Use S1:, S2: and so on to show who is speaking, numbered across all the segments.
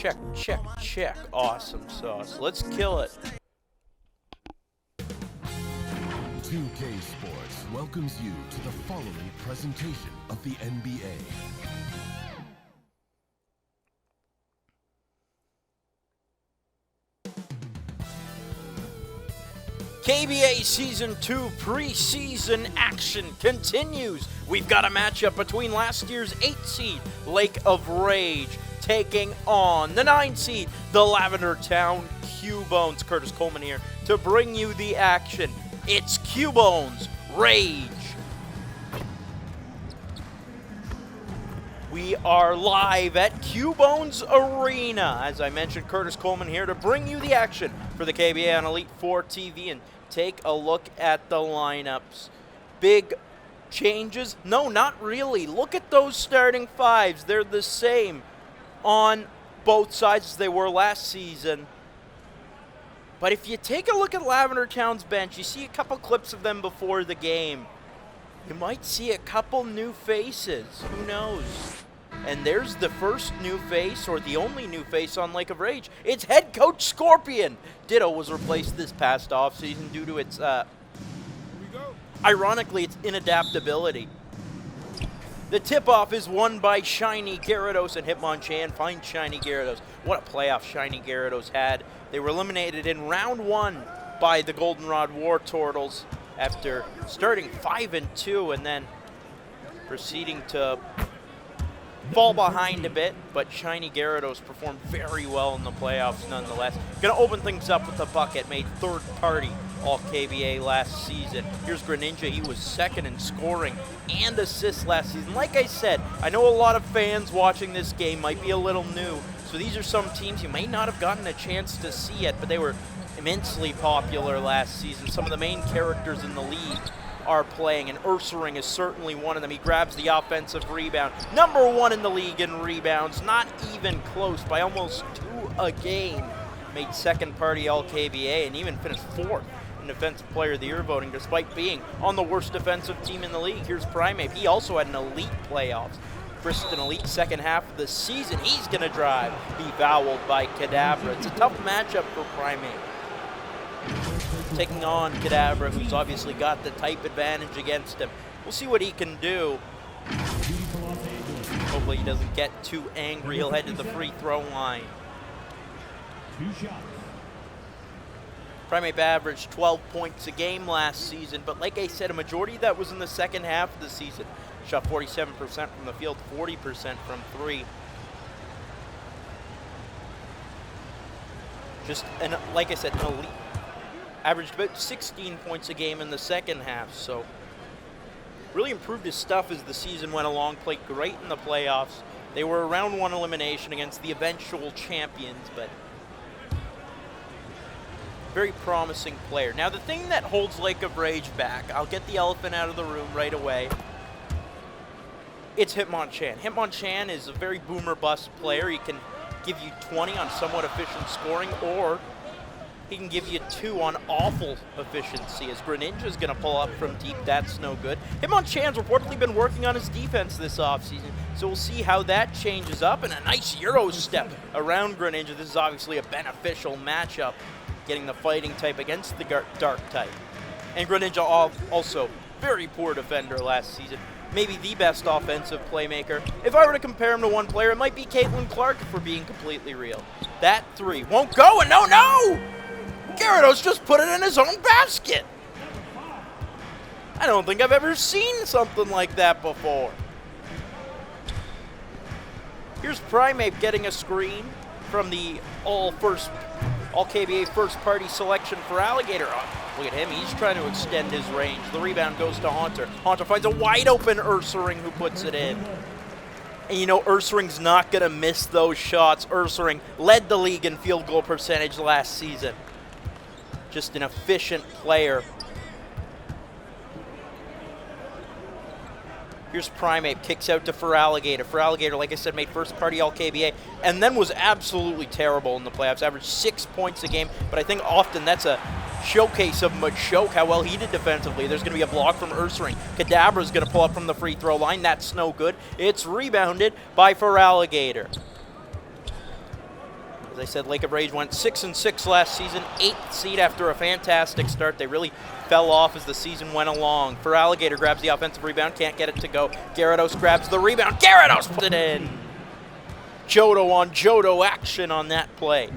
S1: check, check, check. Awesome sauce. Let's kill it.
S2: 2K Sports welcomes you to the following presentation of the NBA.
S1: KBA Season 2 preseason action continues. We've got a matchup between last year's 8 seed, Lake of Rage, taking on the 9 seed, the Lavender Town Cubones. Curtis Coleman here to bring you the action. It's Cubones Rage. We are live at Cubones Arena. As I mentioned, Curtis Coleman here to bring you the action for the KBA on Elite 4 TV. And take a look at the lineups. Big changes? No, not really. Look at those starting fives. They're the same on both sides as they were last season. But if you take a look at Lavender Town's bench, you see a couple clips of them before the game. You might see a couple new faces. Who knows? And there's the first new face, or the only new face on Lake of Rage. It's head coach Scorpion. Ditto was replaced this past offseason due to its, ironically, its inadaptability. The tip-off is won by Shiny Gyarados and Hitmonchan. Find Shiny Gyarados. What a playoff Shiny Gyarados had. They were eliminated in round 1 by the Goldenrod War Turtles after starting 5-2 and then proceeding to fall behind a bit, but Shiny Gyarados performed very well in the playoffs nonetheless. Gonna open things up with a bucket, made third party All-KBA last season. Here's Greninja, he was second in scoring and assists last season. Like I said, I know a lot of fans watching this game might be a little new, so these are some teams you may not have gotten a chance to see yet, but they were immensely popular last season. Some of the main characters in the league are playing, and Ursaring is certainly one of them. He grabs the offensive rebound. Number 1 in the league in rebounds, not even close, by almost 2 a game. Made second party All-KBA and even finished 4th in Defensive Player of the Year voting, despite being on the worst defensive team in the league. Here's Primeape. He also had an elite playoffs. First an elite second half of the season. He's going to drive, be fouled by Kadabra. It's a tough matchup for Primeape. Taking on Kadabra, who's obviously got the type advantage against him. We'll see what he can do. Hopefully he doesn't get too angry. He'll head to the free throw line. Primeape averaged 12 points a game last season, but like I said, a majority of that was in the second half of the season. Shot 47% from the field, 40% from 3. Just, like I said, an elite. Averaged about 16 points a game in the second half, so really improved his stuff as the season went along, played great in the playoffs. They were a round 1 elimination against the eventual champions, but very promising player. Now the thing that holds Lake of Rage back, I'll get the elephant out of the room right away, it's Hitmonchan. Hitmonchan is a very boomer bust player. He can give you 20 on somewhat efficient scoring, or he can give you 2 on awful efficiency, as Greninja's going to pull up from deep. That's no good. Hitmonchan's reportedly been working on his defense this offseason, so we'll see how that changes up. And a nice Euro step around Greninja. This is obviously a beneficial matchup, getting the fighting type against the dark type. And Greninja also very poor defender last season. Maybe the best offensive playmaker. If I were to compare him to one player, it might be Caitlin Clark, if we're being completely real. That 3 won't go, and no! Gyarados just put it in his own basket. I don't think I've ever seen something like that before. Here's Primeape getting a screen from the All-KBA first party selection Feraligatr. Oh, look at him, he's trying to extend his range. The rebound goes to Haunter. Haunter finds a wide open Ursaring who puts it in. And you know, Ursaring's not gonna miss those shots. Ursaring led the league in field goal percentage last season. Just an efficient player. Here's Primeape, kicks out to Feraligatr. Feraligatr, like I said, made first party All-KBA, and then was absolutely terrible in the playoffs. Averaged 6 points a game, but I think often that's a showcase of Machoke, how well he did defensively. There's going to be a block from Ursaring. Kadabra's going to pull up from the free throw line. That's no good. It's rebounded by Feraligatr. As I said, Lake of Rage went 6-6 last season, 8th seed after a fantastic start. They really fell off as the season went along. Feraligatr grabs the offensive rebound, can't get it to go. Gyarados grabs the rebound. Gyarados puts it in. Johto on Johto action on that play.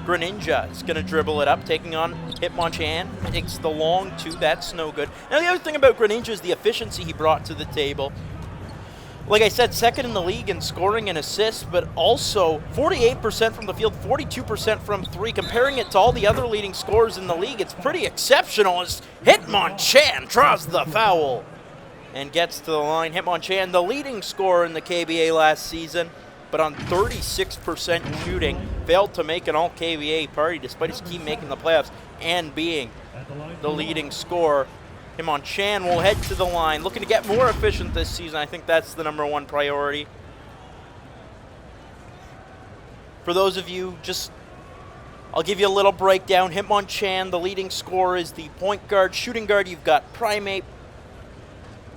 S1: Greninja is going to dribble it up, taking on Hitmonchan. Takes the long two. That's no good. Now, the other thing about Greninja is the efficiency he brought to the table. Like I said, second in the league in scoring and assists, but also 48% from the field, 42% from three. Comparing it to all the other leading scorers in the league, it's pretty exceptional as Hitmonchan draws the foul and gets to the line. Hitmonchan, the leading scorer in the KBA last season, but on 36% shooting, failed to make an all-KBA party despite his team making the playoffs and being the leading scorer. Hitmonchan will head to the line, looking to get more efficient this season. I think that's the #1 priority. For those of you, I'll give you a little breakdown. Hitmonchan, the leading scorer, is the point guard. Shooting guard, you've got Primeape.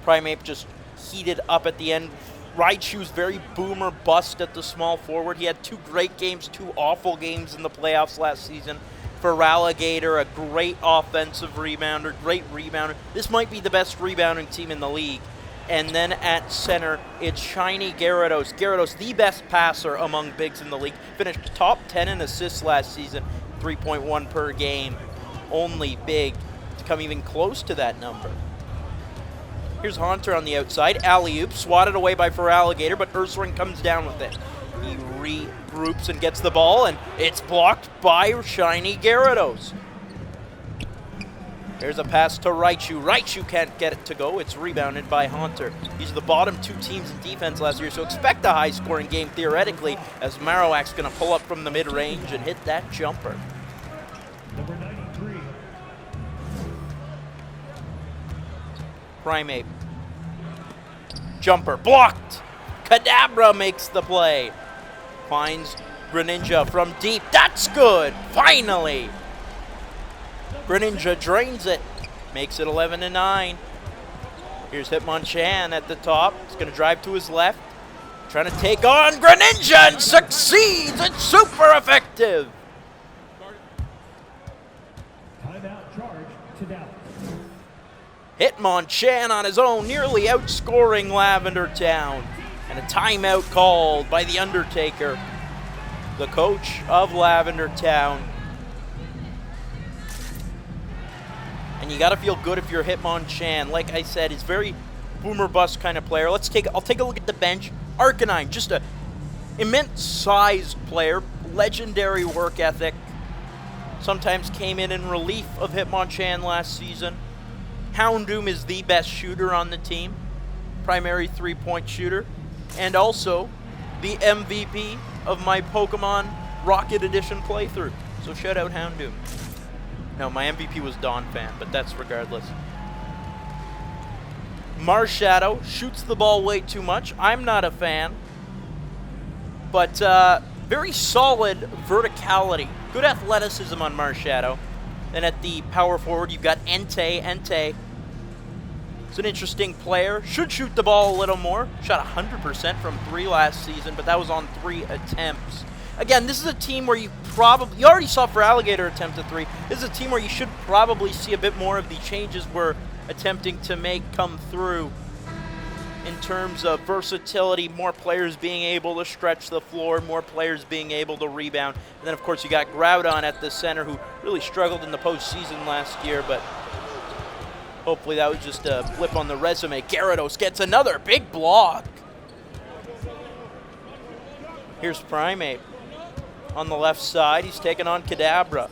S1: Primeape just heated up at the end. Raichu's very boomer bust at the small forward. He had 2 great games, 2 awful games in the playoffs last season. Feraligatr, a great offensive rebounder, great rebounder. This might be the best rebounding team in the league. And then at center, it's shiny Gyarados. Gyarados, the best passer among bigs in the league. Finished top 10 in assists last season, 3.1 per game. Only big to come even close to that number. Here's Haunter on the outside. Alley-oop, swatted away by Feraligatr, but Ursaring comes down with it. He regroups and gets the ball, and it's blocked by shiny Gyarados. There's a pass to Raichu. Raichu can't get it to go. It's rebounded by Haunter. These are the bottom 2 teams in defense last year, so expect a high-scoring game theoretically as Marowak's going to pull up from the mid-range and hit that jumper.
S3: Number 93.
S1: Primeape. Jumper blocked. Kadabra makes the play. Finds Greninja from deep. That's good. Finally. Greninja drains it. Makes it 11-9. Here's Hitmonchan at the top. He's going to drive to his left. Trying to take on Greninja and succeeds. It's super effective.
S3: Timeout charge to Dallas.
S1: Hitmonchan on his own, nearly outscoring Lavender Town. And a timeout called by the Undertaker, the coach of Lavender Town. And you got to feel good if you're Hitmonchan. Like I said, he's very boomer bust kind of player. I'll take a look at the bench. Arcanine, just a immense sized player, legendary work ethic. Sometimes came in relief of Hitmonchan last season. Houndoom is the best shooter on the team, primary 3-point shooter, and also the MVP of my Pokemon Rocket Edition playthrough. So shout out Houndoom. No, my MVP was Dawn Fan, but that's regardless. Marshadow shoots the ball way too much. I'm not a fan, but very solid verticality. Good athleticism on Marshadow. Then at the power forward, you've got Entei. Entei is an interesting player. Should shoot the ball a little more. Shot 100% from 3 last season, but that was on 3 attempts. Again, this is a team where you already saw Feraligatr attempt a 3. This is a team where you should probably see a bit more of the changes we're attempting to make come through in terms of versatility, more players being able to stretch the floor, more players being able to rebound. And then, of course, you got Groudon at the center, who really struggled in the postseason last year, but hopefully that was just a blip on the resume. Gyarados gets another big block. Here's Primeape on the left side. He's taking on Kadabra.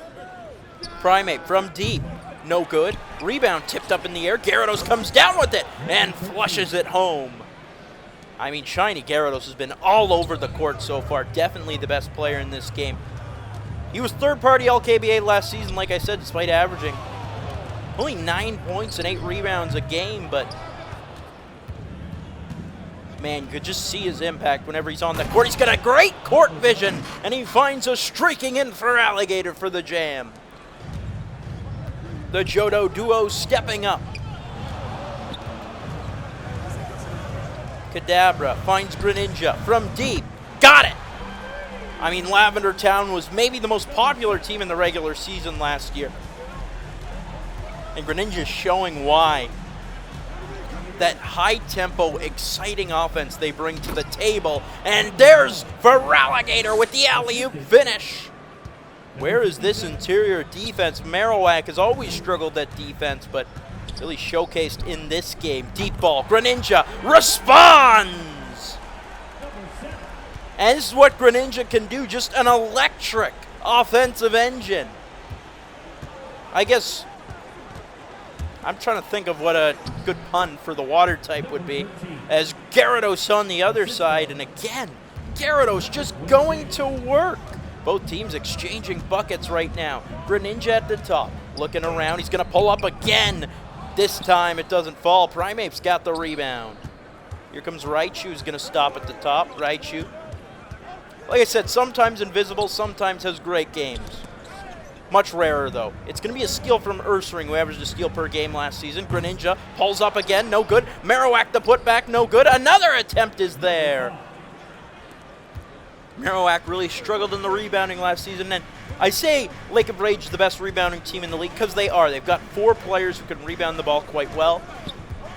S1: Primeape from deep. No good. Rebound tipped up in the air. Gyarados comes down with it and flushes it home. I mean, shiny Gyarados has been all over the court so far. Definitely the best player in this game. He was third-party LKBA last season, like I said, despite averaging only 9 points and 8 rebounds a game, but man, you could just see his impact whenever he's on the court. He's got a great court vision, and he finds a streaking in Feraligatr for the jam. The Johto duo stepping up. Kadabra finds Greninja from deep. Got it! I mean, Lavender Town was maybe the most popular team in the regular season last year. And Greninja showing why. That high-tempo, exciting offense they bring to the table. And there's Feraligatr with the alley-oop finish. Where is this interior defense? Marowak has always struggled at defense, but really showcased in this game. Deep ball. Greninja responds! And this is what Greninja can do. Just an electric offensive engine. I guess I'm trying to think of what a good pun for the water type would be. As Gyarados on the other side, and again, Gyarados just going to work. Both teams exchanging buckets right now. Greninja at the top, looking around. He's going to pull up again. This time it doesn't fall. Primeape's got the rebound. Here comes Raichu, who's going to stop at the top. Raichu, like I said, sometimes invisible, sometimes has great games. Much rarer, though. It's going to be a steal from Ursaring, who averaged a steal per game last season. Greninja pulls up again, no good. Marowak the putback, no good. Another attempt is there. Marowak really struggled in the rebounding last season, and I say Lake of Rage is the best rebounding team in the league because they are. They've got 4 players who can rebound the ball quite well,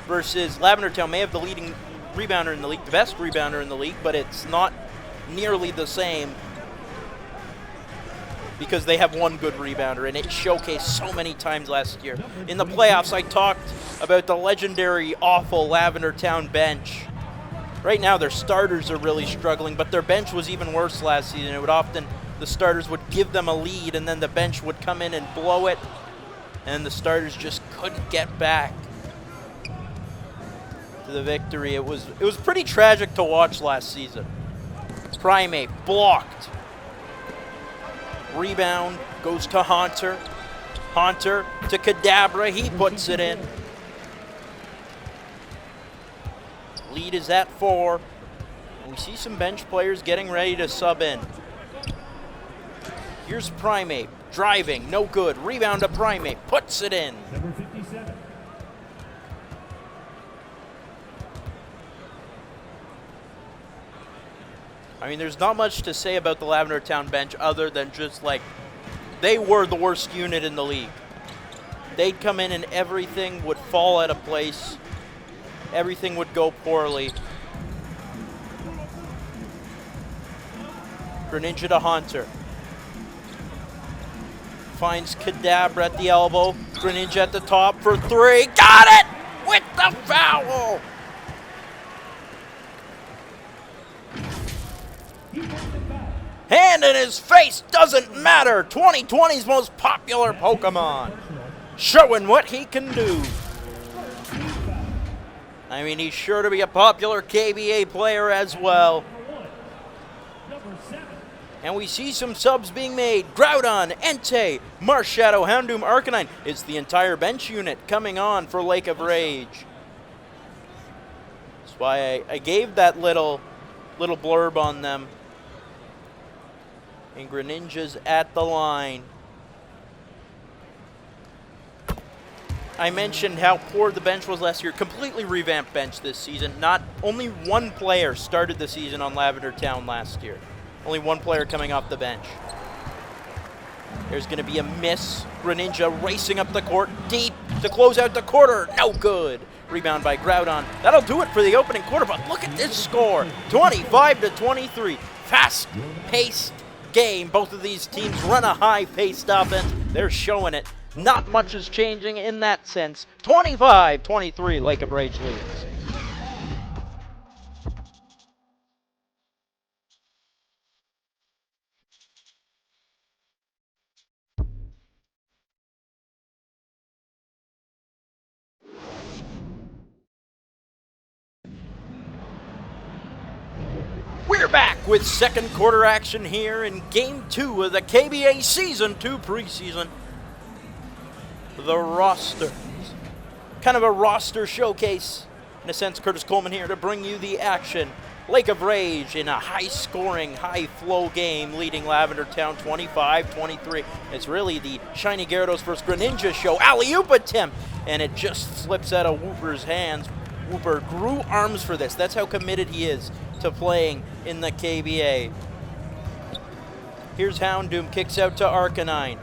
S1: versus Lavender Town may have the leading rebounder in the league, the best rebounder in the league, but it's not nearly the same because they have one good rebounder, and it showcased so many times last year. In the playoffs, I talked about the legendary, awful Lavender Town bench. Right now, their starters are really struggling, but their bench was even worse last season. It would often, the starters would give them a lead, and then the bench would come in and blow it, and the starters just couldn't get back to the victory. It was pretty tragic to watch last season. Primeape blocked. Rebound goes to Haunter. Haunter to Kadabra. He puts it in. Lead is at 4. We see some bench players getting ready to sub in. Here's Primeape. Driving. No good. Rebound to Primeape. Puts it in.
S3: Number 57.
S1: I mean, there's not much to say about the Lavender Town bench other than just like they were the worst unit in the league. They'd come in and everything would fall out of place. Everything would go poorly. Greninja to Haunter. Finds Kadabra at the elbow. Greninja at the top for 3. Got it! With the foul! Hand in his face doesn't matter. 2020's most popular Pokemon. Showing what he can do. I mean, he's sure to be a popular KBA player as well. And we see some subs being made. Groudon, Entei, Marshadow, Houndoom, Arcanine. It's the entire bench unit coming on for Lake of Rage. That's why I gave that little blurb on them. And Greninja's at the line. I mentioned how poor the bench was last year. Completely revamped bench this season. Not only one player started the season on Lavender Town last year. Only one player coming off the bench. There's going to be a miss. Greninja racing up the court deep to close out the quarter. No good. Rebound by Groudon. That'll do it for the opening quarter, but look at this score. 25-23. Fast-paced game. Both of these teams run a high-paced offense. They're showing it. Not much is changing in that sense. 25-23, Lake of Rage leads. We're back with second quarter action here in Game 2 of the KBA Season 2 preseason. The roster. Kind of a roster showcase. In a sense, Curtis Coleman here to bring you the action. Lake of Rage in a high-scoring, high-flow game leading Lavender Town 25-23. It's really the Shiny Gyarados versus Greninja show. Alley-oop attempt! And it just slips out of Wooper's hands. Wooper grew arms for this. That's how committed he is to playing in the KBA. Here's Houndoom, kicks out to Arcanine.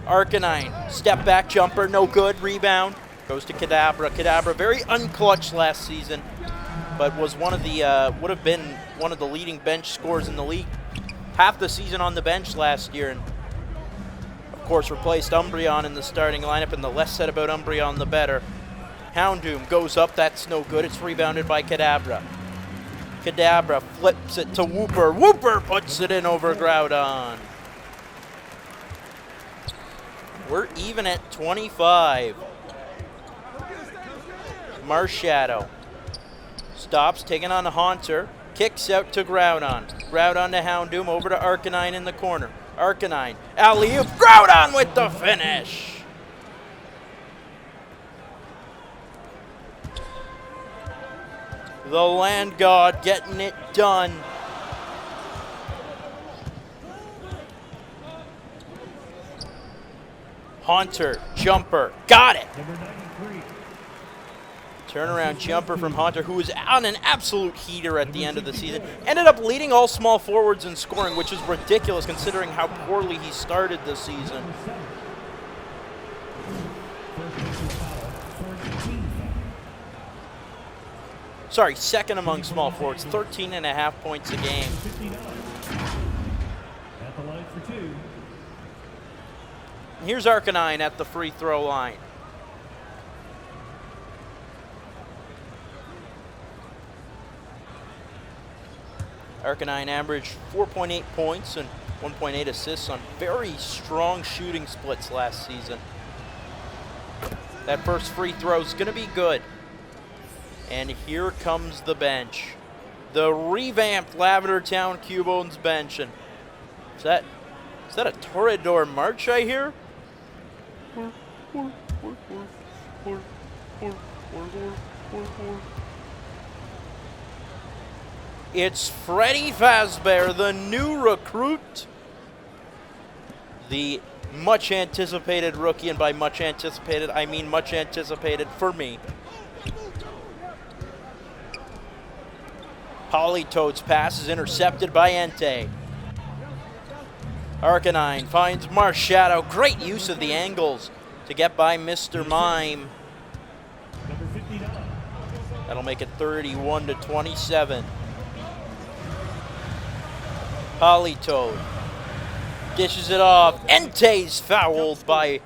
S1: Arcanine, step back jumper, no good, rebound. Goes to Kadabra. Kadabra, very unclutched last season, but was one of the, would have been one of the leading bench scorers in the league. Half the season on the bench last year, and of course replaced Umbreon in the starting lineup, and the less said about Umbreon, the better. Houndoom goes up, that's no good, it's rebounded by Kadabra. Kadabra flips it to Wooper. Wooper puts it in over Groudon. We're even at 25. Marshadow stops, taking on the Haunter. Kicks out to Groudon. Groudon to Houndoom, over to Arcanine in the corner. Arcanine, alley-oop, Groudon with the finish! The Land God getting it done. Haunter, jumper, got it!
S3: Number 93.
S1: Turnaround jumper from Haunter, who was on an absolute heater at the end of the season. Ended up leading all small forwards in scoring, which is ridiculous considering how poorly he started this season. Sorry, second among small forwards, 13.5 points a game.
S3: 59. At the line for two.
S1: Here's Arcanine at the free throw line. Arcanine averaged 4.8 points and 1.8 assists on very strong shooting splits last season. That first free throw is going to be good. And here comes the bench. The revamped Lavender Town Cubones bench. And is that a Toreador march I hear? It's Freddy Fazbear, the new recruit. The much anticipated rookie, and by much anticipated, I mean much anticipated for me. Politoad's pass is intercepted by Entei. Arcanine finds Marshadow. Great use of the angles to get by Mr. Mime.
S3: Number 59.
S1: That'll make it 31 to 27. Politoad dishes it off. Entei's fouled by...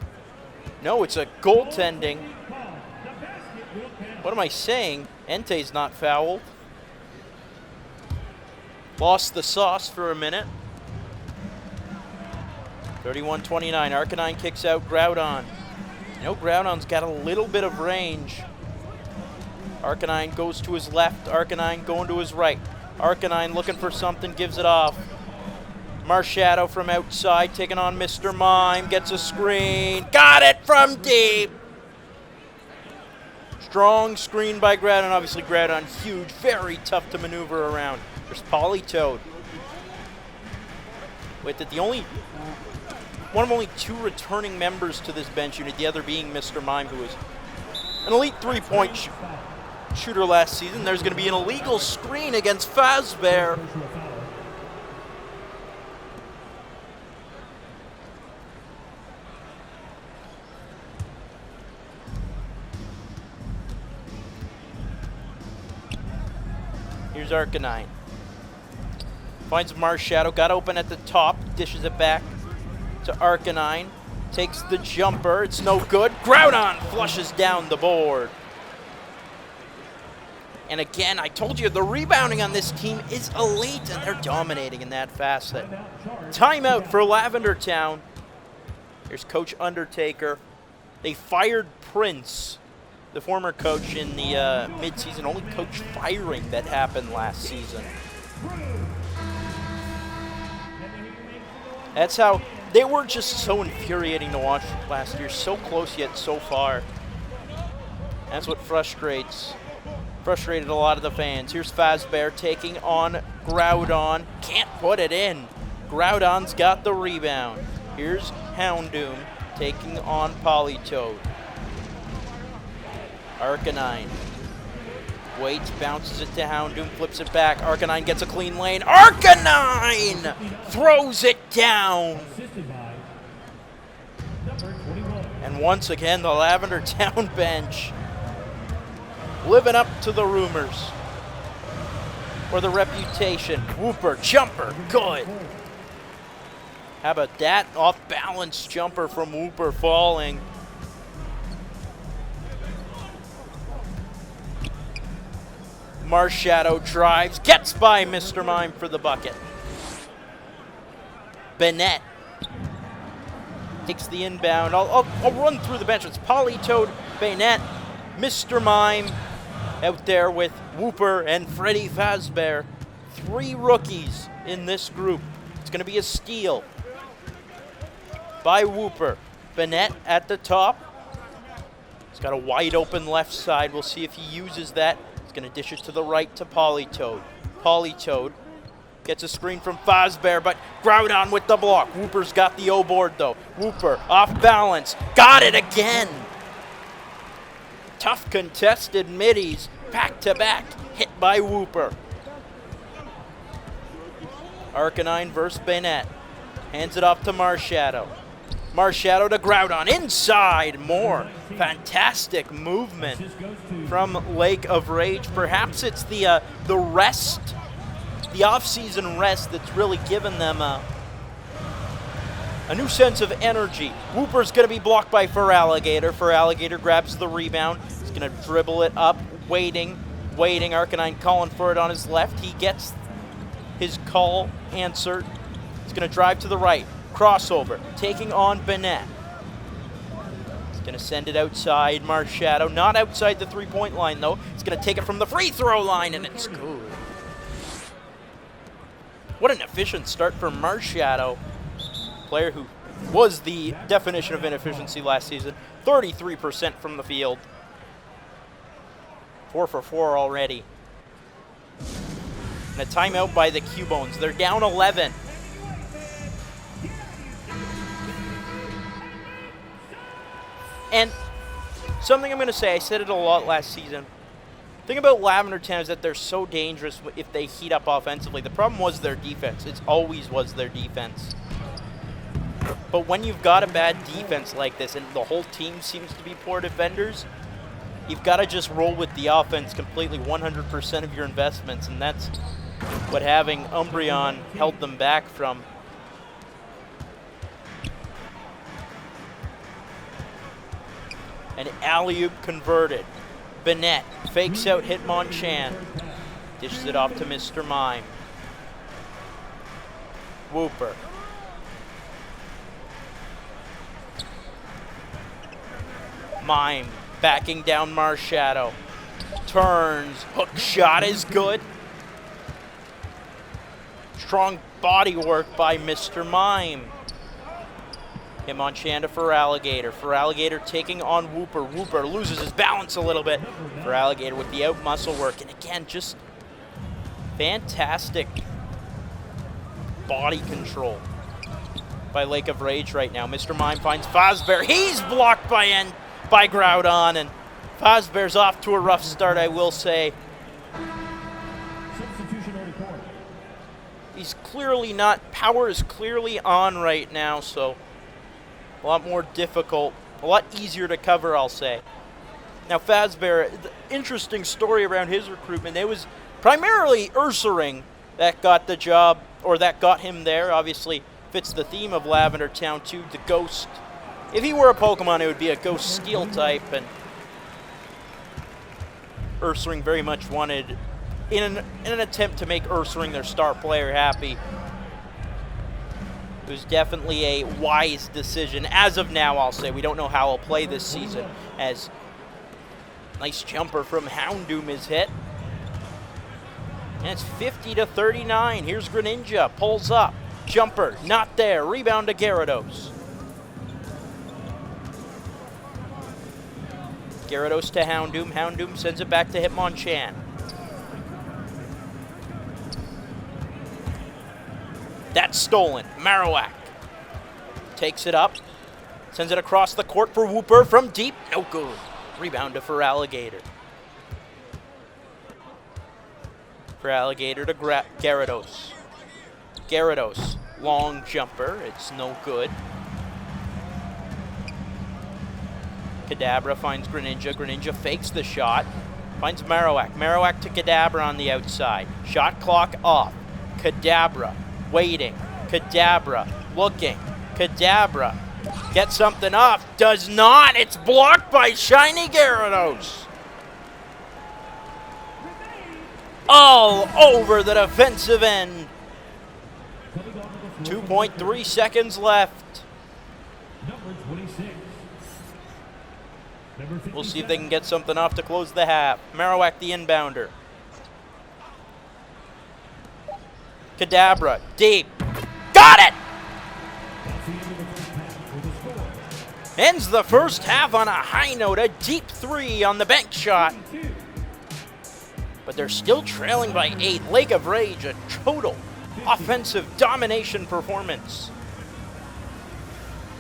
S1: No, it's a goaltending. What am I saying? Entei's not fouled. Lost the sauce for a minute. 31-29. Arcanine kicks out Groudon. You know, Groudon's got a little bit of range. Arcanine goes to his left. Arcanine going to his right. Arcanine looking for something, gives it off. Marshadow from outside, taking on Mr. Mime. Gets a screen. Got it from deep. Strong screen by Groudon. Obviously, Groudon huge, very tough to maneuver around. There's Politoad. With it, one of only two returning members to this bench unit, the other being Mr. Mime, who is an elite three-point shooter last season. There's going to be an illegal screen against Fazbear. Here's Arcanine. Finds Marshadow, got open at the top, dishes it back to Arcanine. Takes the jumper, it's no good. Groudon flushes down the board. And again, I told you, the rebounding on this team is elite, and they're dominating in that facet. Timeout for Lavender Town. Here's Coach Undertaker. They fired Prince, the former coach, in the midseason. Only coach firing that happened last season. That's how they were just so infuriating to watch last year. So close yet so far. That's what frustrated a lot of the fans. Here's Fazbear taking on Groudon. Can't put it in. Groudon's got the rebound. Here's Houndoom taking on Politoad. Arcanine Waits, bounces it to Houndoom, flips it back. Arcanine gets a clean lane. Arcanine throws it down.
S3: Assisted by number 21.
S1: And once again, the Lavender Town bench living up to the rumors or the reputation. Whooper, jumper, good. How about that? Off-balance jumper from Whooper falling. Marshadow drives, gets by Mr. Mime for the bucket. Bennett takes the inbound. I'll run through the bench. It's Politoed, Bennett, Mr. Mime out there with Whooper and Freddy Fazbear. 3 rookies in this group. It's going to be a steal by Whooper. Bennett at the top. He's got a wide open left side. We'll see if he uses that. He's going to dish it to the right to Politoed. Politoed gets a screen from Fazbear, but Groudon with the block. Whooper's got the O board though. Whooper off balance. Got it again. Tough contested middies. Back to back. Hit by Whooper. Arcanine versus Bennett. Hands it off to Marshadow. Marshadow to Groudon. Inside. More. Fantastic movement from Lake of Rage. Perhaps it's the rest, the off-season rest that's really given them a new sense of energy. Whooper's going to be blocked by Feraligatr. Feraligatr grabs the rebound. He's going to dribble it up, waiting. Arcanine calling for it on his left. He gets his call answered. He's going to drive to the right. Crossover, taking on Bennett. He's going to send it outside Marshadow. Not outside the three-point line, though. He's going to take it from the free throw line, and it's good. What an efficient start for Marshadow. Player who was the definition of inefficiency last season. 33% from the field. 4 for 4 already. And a timeout by the Cubones. They're down 11. And something I'm going to say, I said it a lot last season. The thing about Lavender Town is that they're so dangerous if they heat up offensively. The problem was their defense. It always was their defense. But when you've got a bad defense like this and the whole team seems to be poor defenders, you've got to just roll with the offense completely, 100% of your investments. And that's what having Umbreon held them back from. An alley-oop converted. Bennett fakes out Hitmonchan. Dishes it off to Mr. Mime. Whooper. Mime backing down Marshadow. Turns. Hook shot is good. Strong body work by Mr. Mime. Hitmonchan to Feraligatr. Feraligatr taking on Whooper. Whooper loses his balance a little bit. Feraligatr with the out muscle work. And again, just fantastic body control by Lake of Rage right now. Mr. Mime finds Fazbear. He's blocked by Groudon. And Fazbear's off to a rough start, I will say. He's clearly not, power is clearly on right now, so a lot more difficult, a lot easier to cover, I'll say. Now Fazbear, the interesting story around his recruitment, it was primarily Ursaring that got the job, or that got him there. Obviously fits the theme of Lavender Town 2, the Ghost. If he were a Pokemon, it would be a Ghost Steel type, and Ursaring very much wanted, in an attempt to make Ursaring their star player happy. It was definitely a wise decision. As of now, I'll say. We don't know how he'll play this season, as nice jumper from Houndoom is hit. And it's 50-39. Here's Greninja. Pulls up. Jumper. Not there. Rebound to Gyarados. Gyarados to Houndoom. Houndoom sends it back to Hitmonchan. That's stolen. Marowak takes it up. Sends it across the court for Whooper from deep. No good. Rebound to Feraligatr. Feraligatr to Gyarados. Gyarados, long jumper, it's no good. Kadabra finds Greninja. Greninja fakes the shot. Finds Marowak. Marowak to Kadabra on the outside. Shot clock off. Kadabra waiting. Kadabra looking. Kadabra gets something off. Does not. It's blocked by shiny Gyarados. All over the defensive end. 2.3 seconds left.
S3: Number 26.
S1: We'll see if they can get something off to close the half. Marowak the inbounder. Kadabra, deep. Got it! Ends the first half on a high note, a deep 3 on the bank shot. But they're still trailing by 8. Lake of Rage, a total offensive domination performance.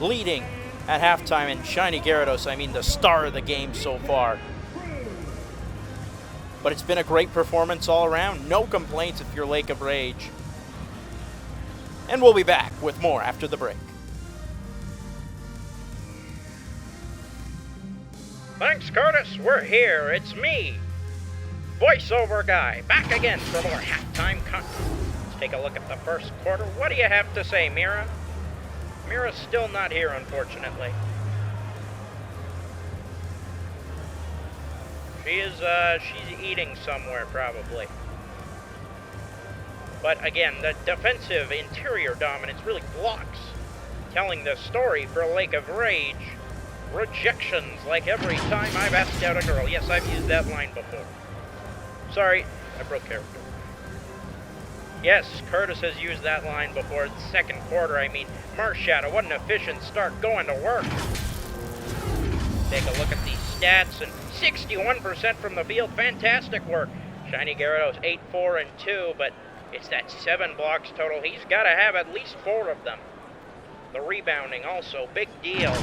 S1: Leading at halftime, and shiny Gyarados, I mean the star of the game so far. But it's been a great performance all around. No complaints if you're Lake of Rage. And we'll be back with more after the break. Thanks, Curtis. We're here. It's me, voiceover guy, back again for more halftime content. Let's take a look at the first quarter. What do you have to say, Mira? Mira's still not here, unfortunately. She's eating somewhere, probably. But again, the defensive interior dominance really blocks telling the story for Lake of Rage. Rejections like every time I've asked out a girl. Yes, I've used that line before. Sorry, I broke character. Yes, Curtis has used that line before. The second quarter, I mean, Marshadow, what an efficient start, going to work. Take a look at these stats, and 61% from the field, fantastic work. Shiny Gyarados, 8, 4, and 2, but it's that 7 blocks total. He's got to have at least 4 of them. The rebounding also, big deal.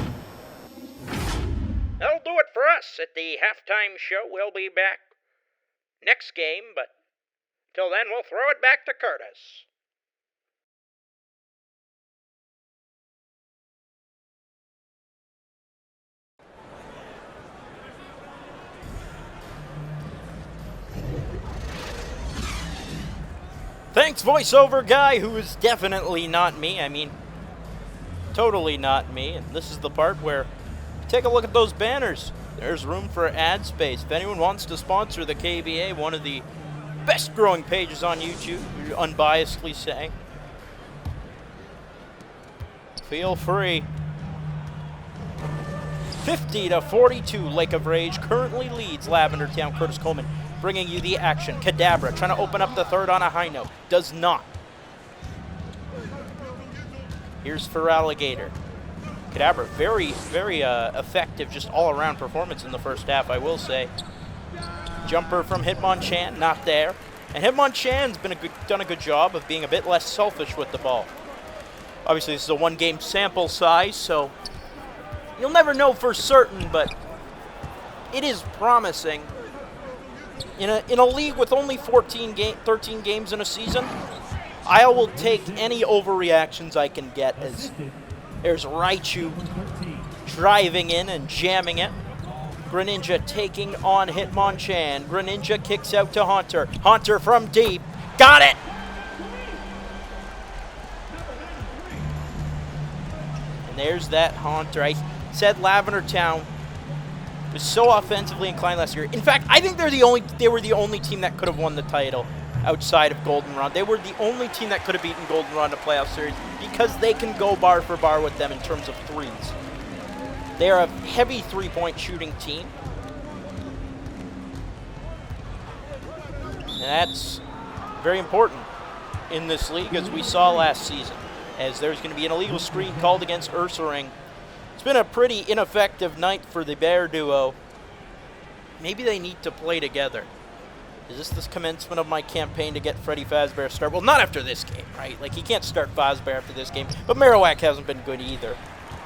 S1: That'll do it for us at the halftime show. We'll be back next game, but till then, we'll throw it back to Curtis. Thanks, voiceover guy, who is definitely not me. I mean, totally not me. And this is the part where, take a look at those banners. There's room for ad space. If anyone wants to sponsor the KBA, one of the best growing pages on YouTube, unbiasedly saying, feel free. 50-42, Lake of Rage currently leads Lavender Town. Curtis Coleman bringing you the action. Kadabra trying to open up the third on a high note. Does not. Here's Feraligatr. Kadabra, very, very effective, just all-around performance in the first half, I will say. Jumper from Hitmonchan, not there. And Hitmonchan's done a good job of being a bit less selfish with the ball. Obviously, this is a one-game sample size, so you'll never know for certain, but it is promising. In a league with only 13 games in a season, I will take any overreactions I can get, as there's Raichu driving in and jamming it. Greninja taking on Hitmonchan. Greninja kicks out to Haunter. Haunter from deep. Got it! And there's that Haunter. I said Lavender Town was so offensively inclined last year. In fact, I think they were the only team that could have won the title outside of Goldenrod. They were the only team that could have beaten Goldenrod in a playoff series because they can go bar for bar with them in terms of threes. They are a heavy three-point shooting team. And that's very important in this league, as we saw last season, as there's going to be an illegal screen called against Ursaring. It's been a pretty ineffective night for the Bear duo. Maybe they need to play together. Is this the commencement of my campaign to get Freddy Fazbear start? Well, not after this game, right? Like, he can't start Fazbear after this game. But Marowak hasn't been good either.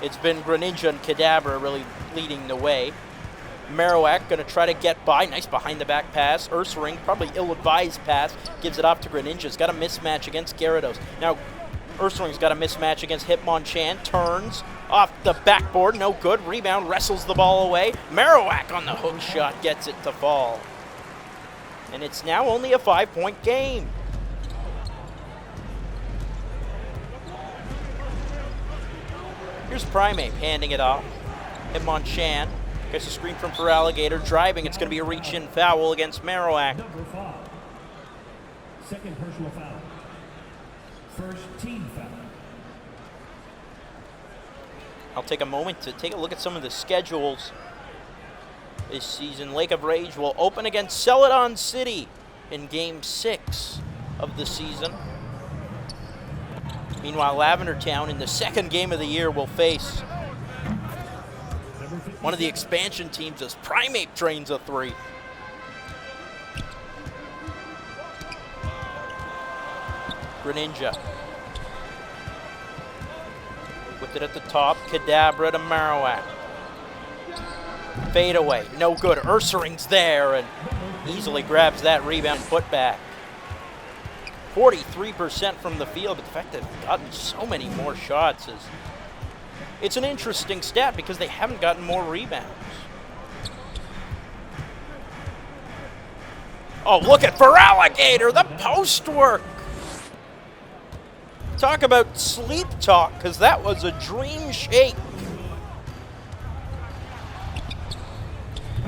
S1: It's been Greninja and Kadabra really leading the way. Marowak going to try to get by. Nice behind-the-back pass. Ursaring, probably ill-advised pass, gives it off to Greninja. He's got a mismatch against Gyarados. Now, Ursaring's got a mismatch against Hitmonchan. Turns off the backboard. No good. Rebound. Wrestles the ball away. Marowak on the hook shot gets it to fall. And it's now only a 5-point game. Here's Primeape handing it off. Hitmonchan gets a screen from Feraligatr. Driving. It's going to be a reach-in foul against Marowak.
S3: Number 5. Second personal foul. First team foul.
S1: I'll take a moment to take a look at some of the schedules this season. Lake of Rage will open against Celadon City in Game 6 of the season. Meanwhile, Lavender Town in the second game of the year will face one of the expansion teams as Primeape drains a 3. Greninja. With it at the top, Kadabra to Marowak. Fade away, no good. Ursaring's there and easily grabs that rebound put back. 43% from the field, but the fact that they've gotten so many more shots is... It's an interesting stat because they haven't gotten more rebounds. Oh, look at Feraligatr, the post work! Talk about sleep talk, because that was a dream shake.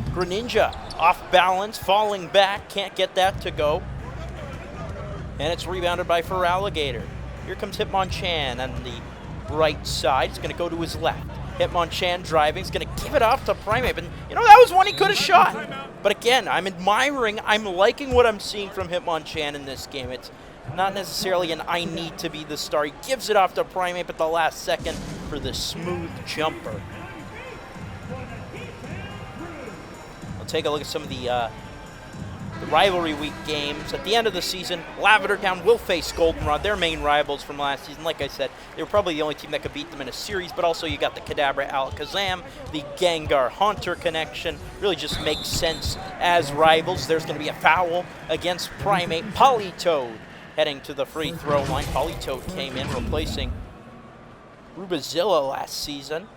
S1: Greninja off balance, falling back, can't get that to go. And it's rebounded by Feraligatr. Here comes Hitmonchan on the right side. He's going to go to his left. Hitmonchan driving. He's going to give it off to Primeape. And, you know, that was one he could have shot. But again, I'm liking what I'm seeing from Hitmonchan in this game. It's not necessarily an I need to be the star. He gives it off to Primeape at the last second for the smooth jumper. I'll take a look at some of the rivalry week games. At the end of the season, Lavender Town will face Goldenrod, their main rivals from last season. Like I said, they were probably the only team that could beat them in a series, but also you got the Kadabra Alakazam, the Gengar Haunter connection. Really just makes sense as rivals. There's going to be a foul against Primeape. Politoed heading to the free throw line. Politoed came in replacing Rubazilla last season.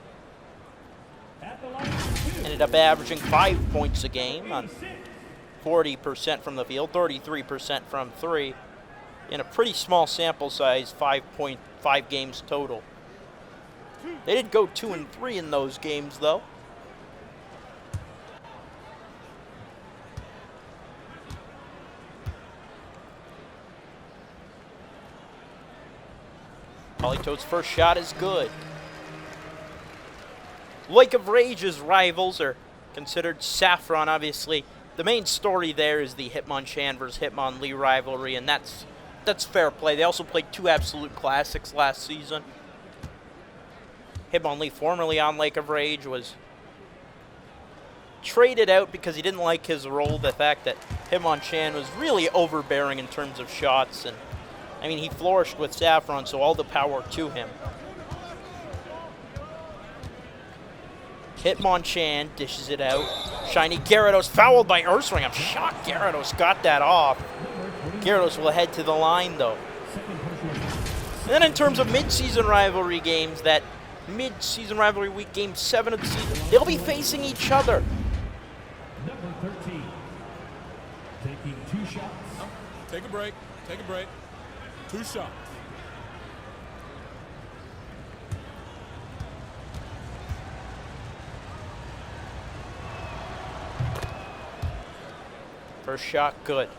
S1: Ended up averaging 5 points a game on 40% from the field, 33% from 3. In a pretty small sample size, 5.5 games total. They did go 2 and 3 in those games, though. Politoad's first shot is good. Lake of Rage's rivals are considered Saffron, obviously. The main story there is the Hitmonchan versus Hitmonlee rivalry, and that's fair play. They also played 2 absolute classics last season. Hitmonlee, formerly on Lake of Rage, was traded out because he didn't like his role. The fact that Hitmonchan was really overbearing in terms of shots, and I mean, he flourished with Saffron, so all the power to him. Hitmonchan dishes it out. Shiny Gyarados fouled by Ursaring. I'm shocked Gyarados got that off. Gyarados will head to the line, though. And then in terms of mid-season rivalry games, that mid-season rivalry week, Game 7 of the season, they'll be facing each other.
S3: Number 13. Taking 2 shots.
S4: Take a break. Take a break. 2 shots.
S1: First shot, good.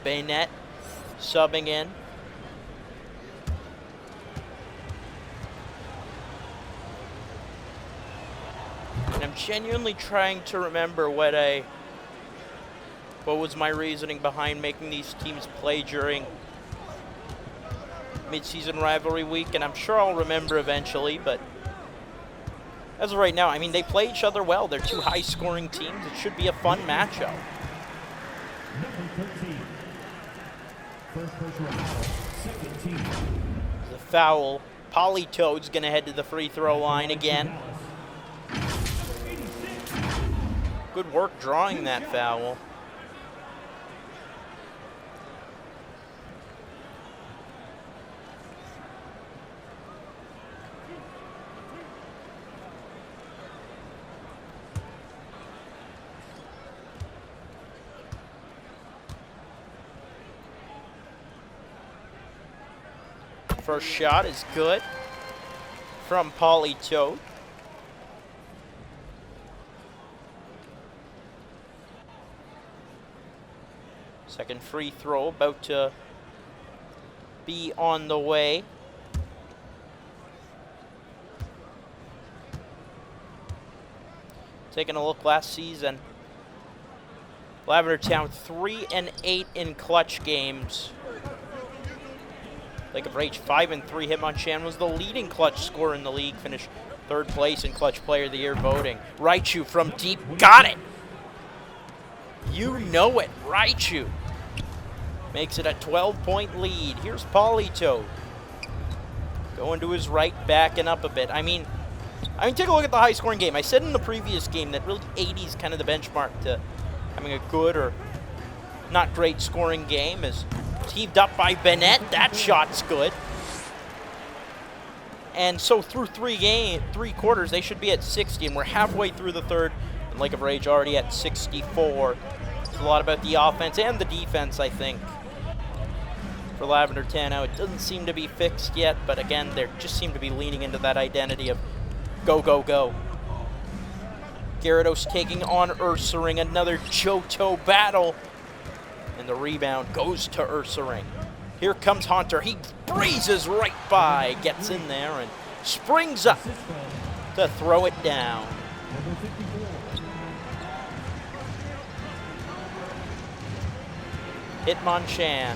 S1: Bayonet subbing in. And I'm genuinely trying to remember what was my reasoning behind making these teams play during mid-season rivalry week, and I'm sure I'll remember eventually, but as of right now, I mean, they play each other well. They're 2 high-scoring teams. It should be a fun matchup.
S3: Number 13. First personal foul. Second team.
S1: foul. Politoad's going to head to the free throw line again. Good work drawing that foul. First shot is good from Politoad. Second free throw about to be on the way. Taking a look last season, Lavender Town 3-8 in clutch games. Lake of Rage 5-3. Hitmonchan was the leading clutch scorer in the league. Finished 3rd place in Clutch Player of the Year voting. Raichu from deep, got it. You know it, Raichu makes it a 12-point lead. Here's Politoad going to his right, backing up a bit. I mean, take a look at the high-scoring game. I said in the previous game that really 80 is kind of the benchmark to having a good or not great scoring game. Is heaved up by Bennett. That shot's good. And so through three quarters, they should be at 60, and we're halfway through the third. And Lake of Rage already at 64. It's a lot about the offense and the defense, I think, for Lavender Town. Now, it doesn't seem to be fixed yet, but again, they just seem to be leaning into that identity of go, go, go. Gyarados taking on Ursaring, another Johto battle. And the rebound goes to Ursaring. Here comes Hunter. He breezes right by, gets in there, and springs up to throw it down. Hitmonchan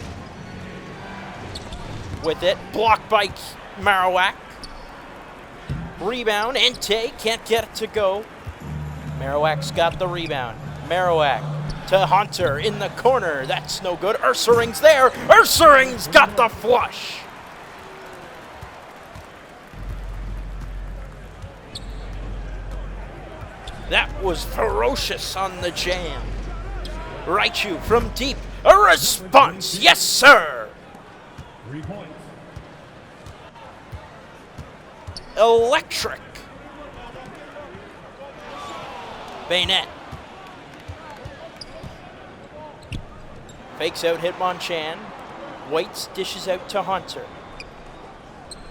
S1: with it. Blocked by Marowak. Rebound. Entei can't get it to go. Marowak's got the rebound. Marowak to Hunter in the corner. That's no good. Ursaring's there. Ursaring's got the flush. That was ferocious on the jam. Raichu from deep. A response. Yes, sir.
S3: 3 points.
S1: Electric. Bennett. Fakes out Hitmonchan. Waits, dishes out to Hunter.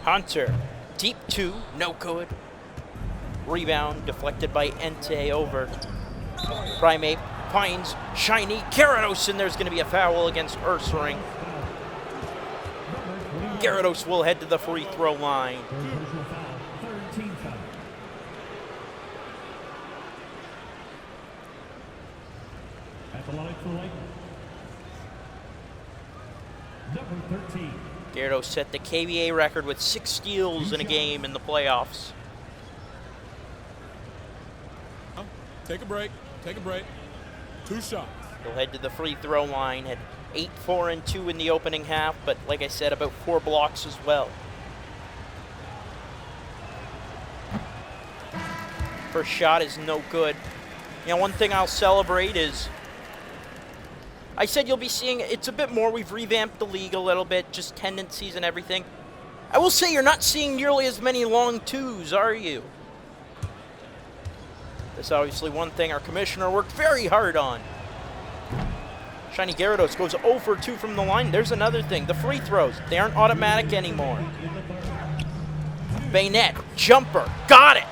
S1: Hunter, deep 2, no good. Rebound deflected by Entei over. Primeape finds shiny Gyarados, and there's going to be a foul against Ursaring. Gyarados will head to the free throw line.
S3: Personal foul. 3rd team foul. At the line for Lake. Number 13.
S1: Gyarados set the KBA record with 6 steals in a game in the playoffs.
S4: Take a break. Take a break. 2 shots.
S1: He'll head to the free throw line. Had 8, 4, and 2 in the opening half, but like I said, about 4 blocks as well. First shot is no good. You know, one thing I'll celebrate is I said you'll be seeing it's a bit more. We've revamped the league a little bit, just tendencies and everything. I will say you're not seeing nearly as many long 2s, are you? That's obviously one thing our commissioner worked very hard on. Shiny Gyarados goes 0 for 2 from the line. There's another thing. The free throws, they aren't automatic anymore. Bennett, jumper, got it.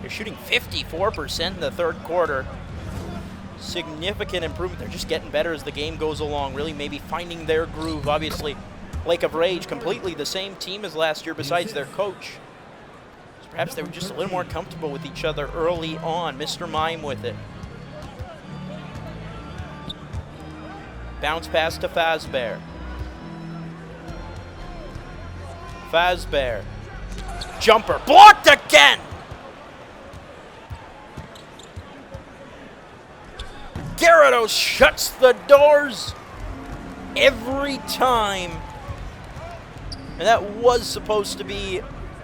S1: They're shooting 54% in the third quarter. Significant improvement. They're just getting better as the game goes along, really maybe finding their groove. Obviously, Lake of Rage, completely the same team as last year besides their coach. So perhaps they were just a little more comfortable with each other early on. Mr. Mime with it. Bounce pass to Fazbear. Fazbear. Jumper. Blocked again! Gyarados shuts the doors. every time. And that was supposed to be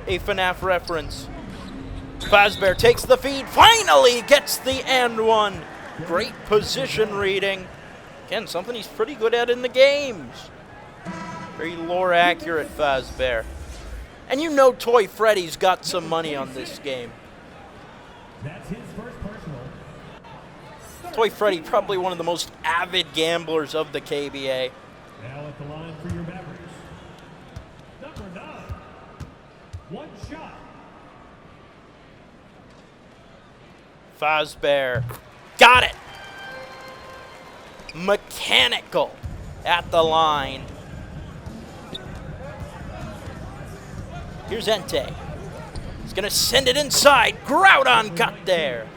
S1: a FNAF reference. Fazbear takes the feed, finally gets the and one. Great position reading. Again, something he's pretty good at in the games. Very lore accurate Fazbear. And you know Toy Freddy's got some money on this game.
S3: That's his first personal.
S1: Toy Freddy, probably one of the most avid gamblers of the KBA.
S3: Now at the line for your beverage. Number 9. One shot.
S1: Fazbear. Got it! Mechanical at the line. Here's Entei. He's going to send it inside. Groudon got there.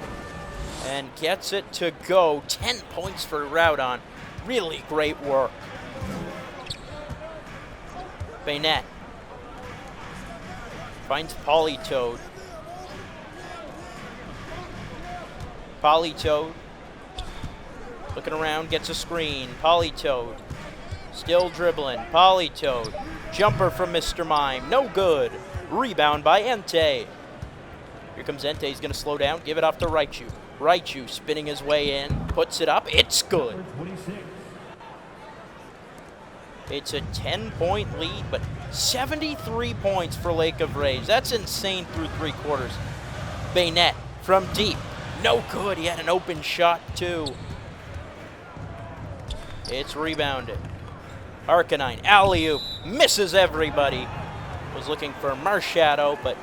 S1: And gets it to go. 10 points for Groudon. Really great work. Bayonet. Finds Politoed. Politoed. Looking around, gets a screen. Politoed. Still dribbling. Politoed. Jumper from Mr. Mime. No good. Rebound by Entei. Here comes Entei. He's going to slow down. Give it off to Raichu. Raichu spinning his way in. Puts it up. It's good.
S3: 26.
S1: It's a 10-point lead, but 73 points for Lake of Rage. That's insane through 3 quarters. Bayonet from deep. No good. He had an open shot, too. It's rebounded. Arcanine, alley-oop, misses everybody. Was looking for Marshadow, but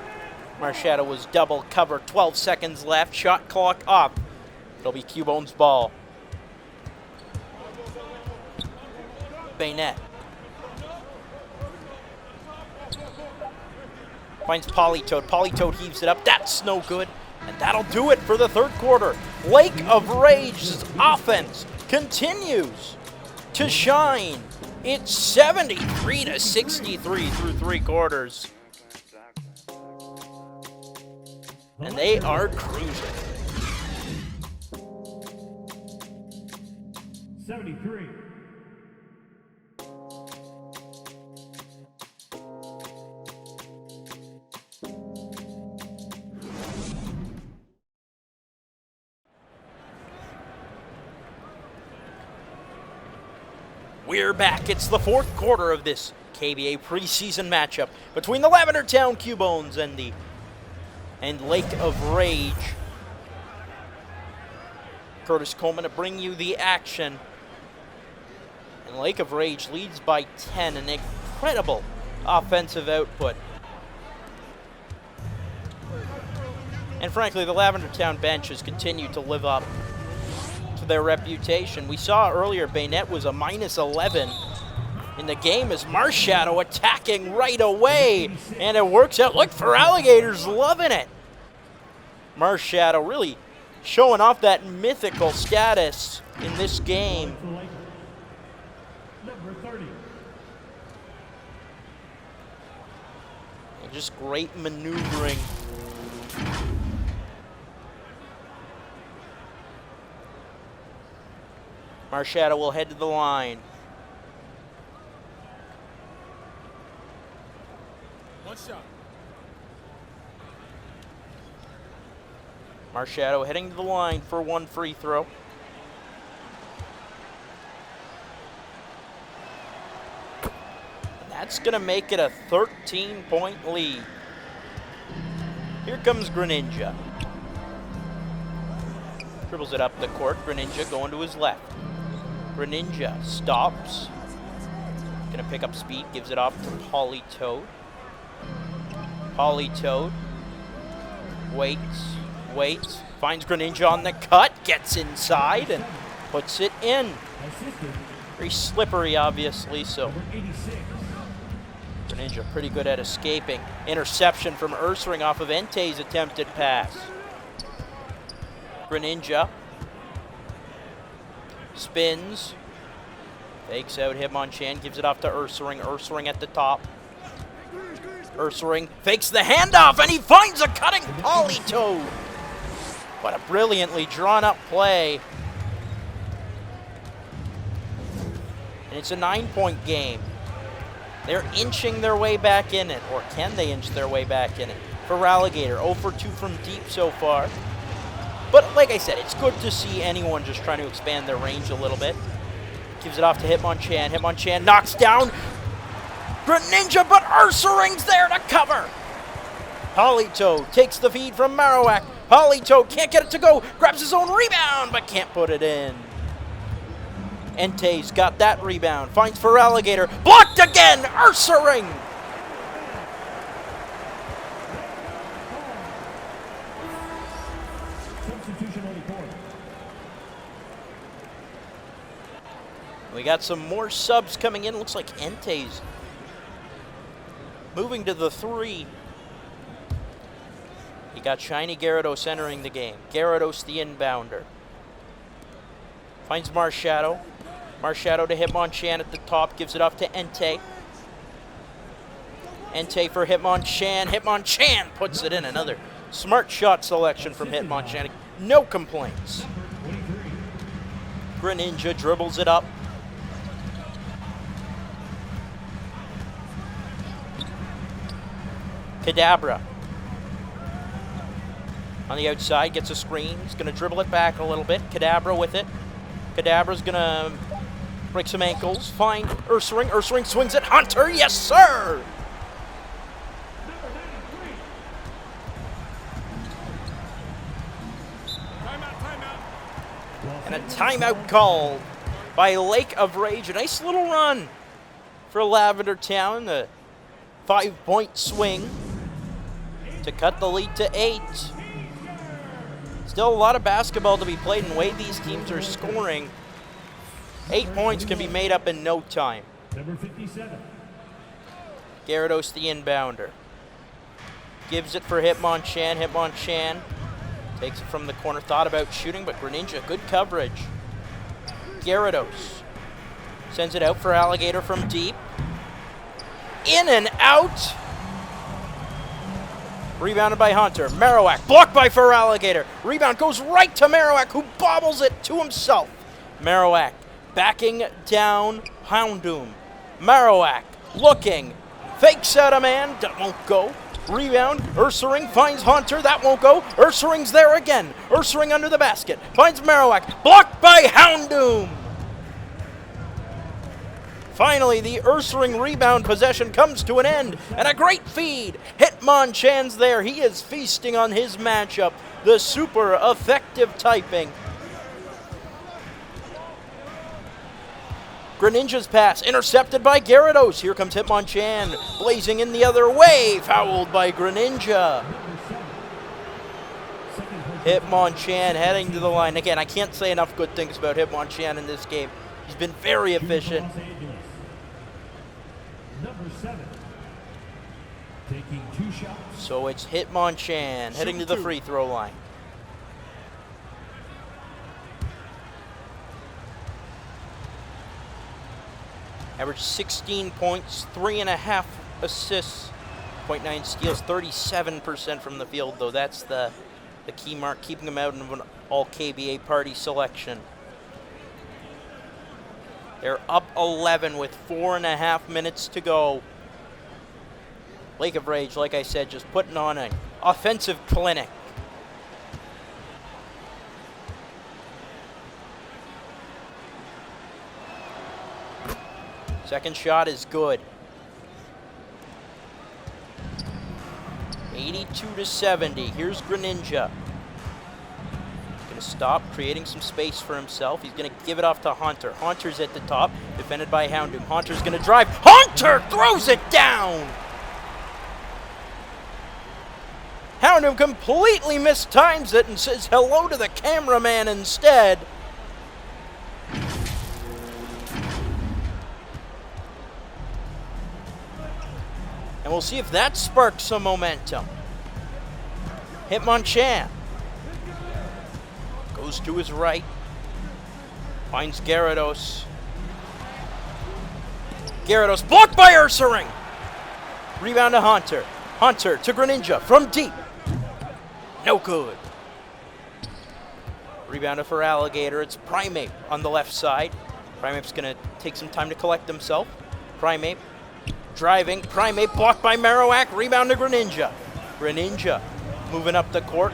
S1: Marshadow was double cover. 12 seconds left, shot clock up. It'll be Cubone's ball. Bayonet. Finds Politoed. Politoed heaves it up. That's no good. And that'll do it for the 3rd quarter. Lake of Rage's offense continues to shine. It's 73-63 through 3 quarters. And they are cruising.
S3: 73.
S1: We're back. It's the 4th quarter of this KBA preseason matchup between the Lavender Town Cubones and Lake of Rage. Curtis Coleman to bring you the action. And Lake of Rage leads by 10, an incredible offensive output. And frankly, the Lavender Town bench has continued to live up to their reputation. We saw earlier Bayonet was a -11 in the game as Marshadow attacking right away. And it works out. Look, Feraligatr's loving it. Marshadow really showing off that mythical status in this game.
S3: Number 30.
S1: And just great maneuvering. Marshadow will head to the line.
S4: One shot.
S1: Marshadow heading to the line for 1 free throw. And that's going to make it a 13-point lead. Here comes Greninja. Dribbles it up the court. Greninja going to his left. Greninja stops. Gonna pick up speed, gives it off to Politoed. Politoed waits, finds Greninja on the cut, gets inside and puts it in. Very slippery, obviously, so
S3: Number 86.
S1: Greninja pretty good at escaping. Interception from Ursaring off of Entei's attempted pass. Greninja spins, fakes out Hitmonchan, gives it off to Ursaring. Ursaring at the top. Ursaring fakes the handoff, and he finds a cutting Politoed. What a brilliantly drawn up play. And it's a 9-point game. They're inching their way back in it, or can they inch their way back in it? Feraligatr, 0 for 2 from deep so far. But like I said, it's good to see anyone just trying to expand their range a little bit. Gives it off to Hitmonchan. Hitmonchan knocks down Greninja, but Ursaring's there to cover. Politoed takes the feed from Marowak. Politoed can't get it to go. Grabs his own rebound, but can't put it in. Entei's got that rebound. Finds Feraligatr. Blocked again! Ursaring!
S3: Substitution on the court.
S1: We got some more subs coming in. Looks like Entei's moving to the 3. You got Shiny Gyarados entering the game. Gyarados the inbounder. Finds Marshadow. Marshadow to Hitmonchan at the top. Gives it off to Entei. Entei for Hitmonchan. Hitmonchan puts it in. Another smart shot selection from Hitmonchan. No complaints. Greninja dribbles it up. Kadabra. On the outside, gets a screen. He's going to dribble it back a little bit. Kadabra with it. Kadabra's going to break some ankles. Find Ursaring. Ursaring swings at Hunter. Yes, sir! And a timeout called by Lake of Rage. A nice little run for Lavender Town. A 5-point swing to cut the lead to 8. Still a lot of basketball to be played, and the way these teams are scoring, 8 points can be made up in no time.
S3: Number 57.
S1: Gyarados the inbounder. Gives it for Hitmonchan. Hitmonchan takes it from the corner. Thought about shooting, but Greninja, good coverage. Gyarados sends it out for Feraligatr from deep. In and out. Rebounded by Hunter. Marowak blocked by Feraligatr. Rebound goes right to Marowak, who bobbles it to himself. Marowak backing down Houndoom. Marowak looking. Fakes out a man. That won't go. Rebound. Ursaring finds Hunter. That won't go. Ursaring's there again. Ursaring under the basket. Finds Marowak. Blocked by Houndoom. Finally, the Ursaring rebound possession comes to an end, and a great feed. Hitmonchan's there. He is feasting on his matchup, the super effective typing. Greninja's pass intercepted by Gyarados. Here comes Hitmonchan, blazing in the other way, fouled by Greninja. Hitmonchan heading to the line. Again, I can't say enough good things about Hitmonchan in this game. He's been very efficient.
S3: Number 7. Taking 2 shots.
S1: So it's Hitmonchan heading to the free throw line. Average 16 points, 3.5 assists, 0.9 steals, 37% from the field, though that's the key mark, keeping him out of an all-KBA party selection. They're up 11 with 4.5 minutes to go. Lake of Rage, like I said, just putting on an offensive clinic. Second shot is good. 82-70. Here's Greninja. Going to stop, creating some space for himself. He's going to give it off to Hunter. Hunter's at the top, defended by Houndoom. Hunter's going to drive. Hunter throws it down! Houndoom completely mistimes it and says hello to the cameraman instead. And we'll see if that sparks some momentum. Hitmonchan goes to his right, finds Gyarados. Gyarados blocked by Ursaring. Rebound to Hunter. Hunter to Greninja from deep. No good. Rebound to Feraligatr. It's Primeape on the left side. Primeape's going to takes some time to collect himself. Primeape driving. Primeape blocked by Marowak. Rebound to Greninja. Greninja moving up the court.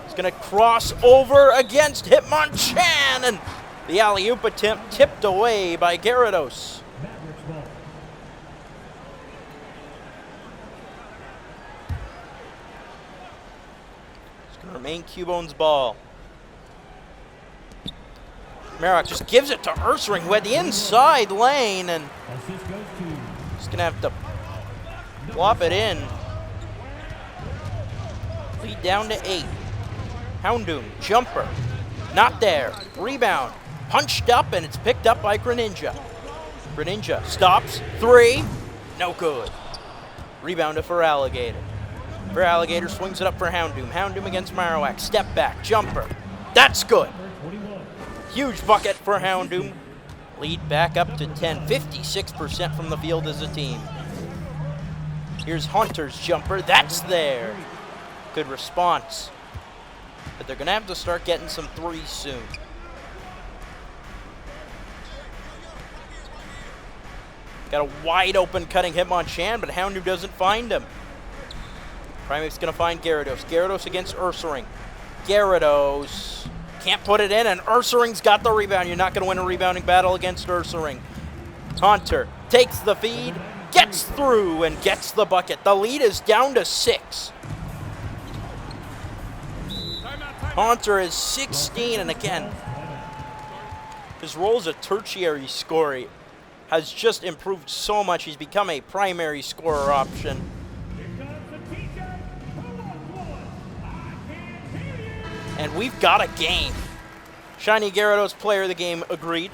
S1: He's going to cross over against Hitmonchan. And the alley-oop attempt tipped away by Gyarados.
S3: Mavericks ball.
S1: It's going to remain Cubone's ball. Marowak just gives it to Ursaring, who had the inside lane, and
S3: Assist goes to
S1: he's going to have to flop it in. Lead down to 8. Houndoom, jumper, not there. Rebound, punched up, and it's picked up by Greninja. Greninja stops, 3, no good. Rebound to Feraligatr. Feraligatr swings it up for Houndoom. Houndoom against Marowak, step back, jumper. That's good.
S3: 41.
S1: Huge bucket for Houndoom. Lead back up to 10, 56% from the field as a team. Here's Hunter's jumper, that's there. Good response. But they're gonna have to start getting some threes soon. Got a wide open cutting Hitmonchan, but Houndoom doesn't find him. Primeape's gonna find Gyarados. Gyarados against Ursaring. Gyarados can't put it in, and Ursaring's got the rebound. You're not gonna win a rebounding battle against Ursaring. Hunter takes the feed, gets through, and gets the bucket. The lead is down to 6. Hunter is 16, and again, his role as a tertiary scorer has just improved so much. He's become a primary scorer option. And we've got a game. Shiny Gyarados, player of the game, agreed.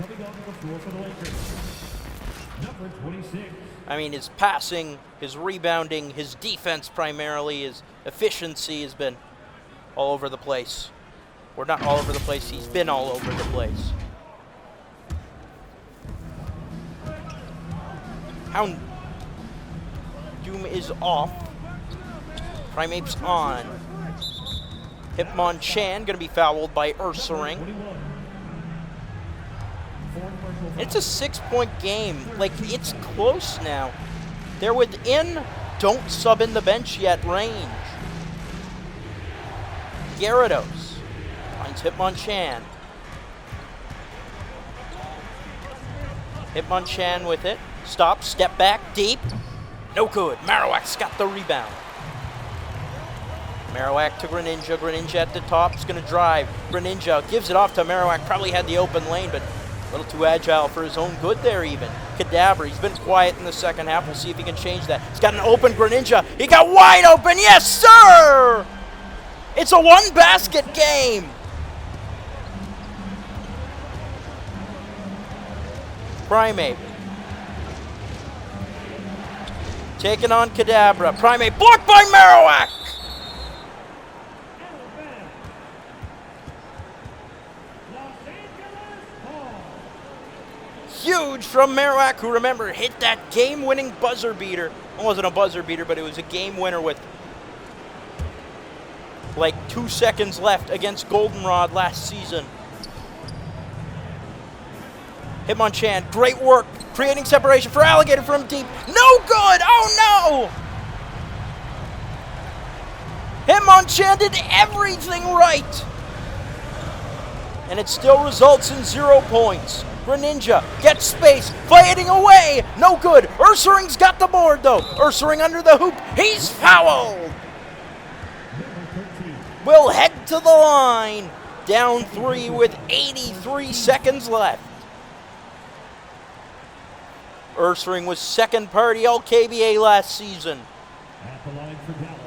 S1: I mean, his passing, his rebounding, his defense primarily, his efficiency has been all over the place. Or not all over the place, he's been all over the place. Houndoom is off. Primeape's on. Hitmonchan gonna be fouled by Ursaring. It's a 6-point game. Like, it's close now. They're within don't sub in the bench yet range. Gyarados finds Hitmonchan. Hitmonchan with it. Stop, step back, deep. No good. Marowak's got the rebound. Marowak to Greninja. Greninja at the top is going to drive. Greninja gives it off to Marowak. Probably had the open lane, but a little too agile for his own good there even. Kadabra, he's been quiet in the second half. We'll see if he can change that. He's got an open Greninja. He got wide open. Yes, sir! It's a one-basket game. Primeape. Taking on Kadabra. Primeape blocked by Marowak. Huge from Marowak, who, remember, hit that game-winning buzzer beater. It wasn't a buzzer beater, but it was a game winner with like 2 seconds left against Goldenrod last season. Hitmonchan, great work, creating separation for Feraligatr from deep. No good! Oh no! Hitmonchan did everything right! And it still results in 0 points. Greninja gets space, fading away. No good. Ursaring's got the board though. Ursaring under the hoop. He's fouled. Will head to the line. Down 3 with 83 seconds left. Ursaring was second party LKBA last season.
S3: At the line for Dallas.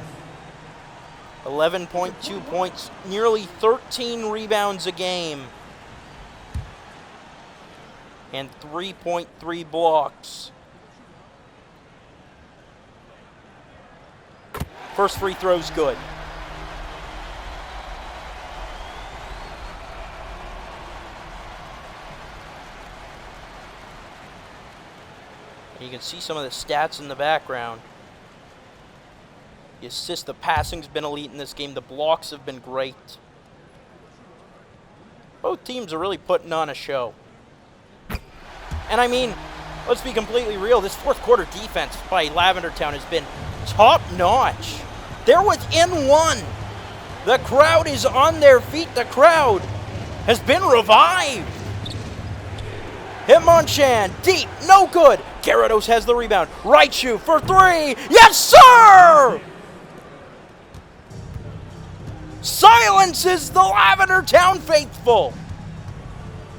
S1: 11.2 points, nearly 13 rebounds a game. And 3.3 blocks. First free throw's good. You can see some of the stats in the background. The assist, the passing's been elite in this game. The blocks have been great. Both teams are really putting on a show. And I mean, let's be completely real. This fourth quarter defense by Lavender Town has been top notch. They're within one. The crowd is on their feet. The crowd has been revived. Hitmonchan, deep, no good. Gyarados has the rebound. Raichu for three. Yes, sir! Silences the Lavender Town faithful.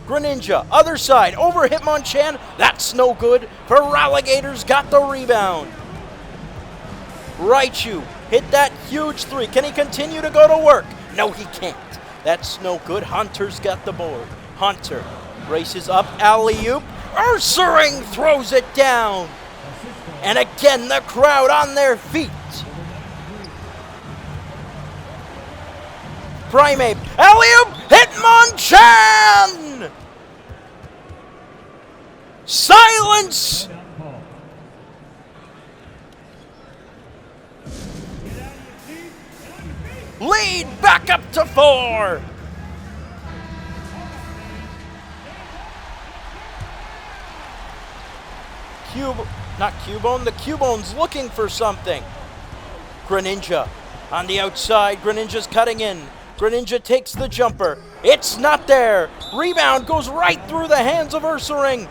S1: Greninja, other side, over Hitmonchan. That's no good. Feraligatr's got the rebound. Raichu hit that huge three. Can he continue to go to work? No, he can't. That's no good. Hunter's got the board. Hunter races up, alley-oop. Ursaring throws it down. And again, the crowd on their feet. Primeape, alley-oop, Hitmonchan! Silence! Lead back up to 4. Not Cubone, the Cubones looking for something. Greninja on the outside. Greninja's cutting in. Greninja takes the jumper. It's not there. Rebound goes right through the hands of Ursaring.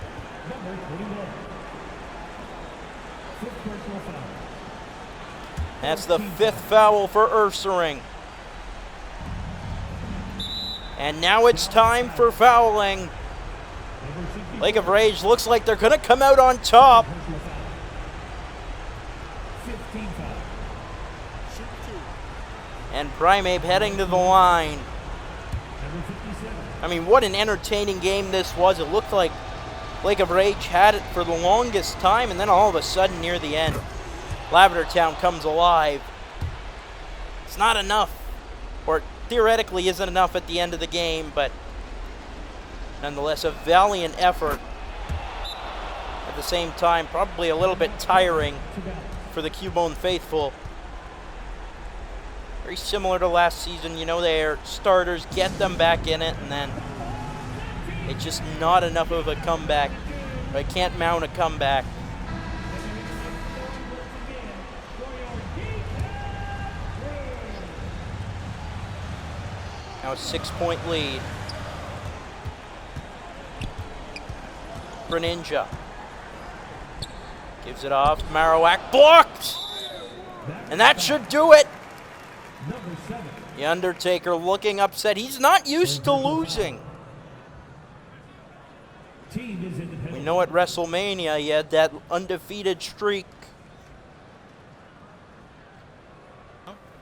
S1: That's the 5th foul for Ursaring. And now it's time for fouling. Lake of Rage looks like they're going to come out on top. And Primeape heading to the line. I mean, what an entertaining game this was. It looked like Lake of Rage had it for the longest time, and then all of a sudden near the end, Lavender Town comes alive. It's not enough, or theoretically isn't enough at the end of the game, but nonetheless a valiant effort. At the same time, probably a little bit tiring for the Cubone faithful. Very similar to last season, you know, their starters, get them back in it, and then it's just not enough of a comeback. They can't mount a comeback. Now a 6-point lead. Greninja gives it off. Marowak blocked! And that should do it. The Undertaker looking upset. He's not used to losing. We know at WrestleMania he had that undefeated streak.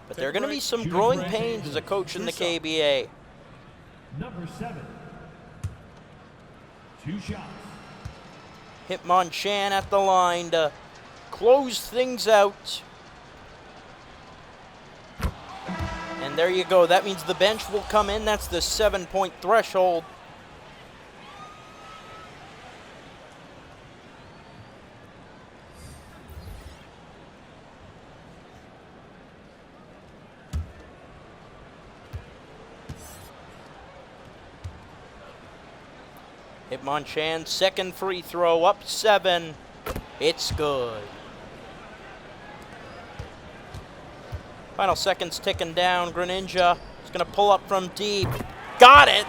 S1: But there are going to be some growing pains as a coach in the KBA.
S3: Number 7. 2 shots.
S1: Hitmonchan at the line to close things out. And there you go. That means the bench will come in. That's the 7-point threshold. Hitmonchan, second free throw, up 7. It's good. Final seconds ticking down. Greninja is going to pull up from deep. Got it!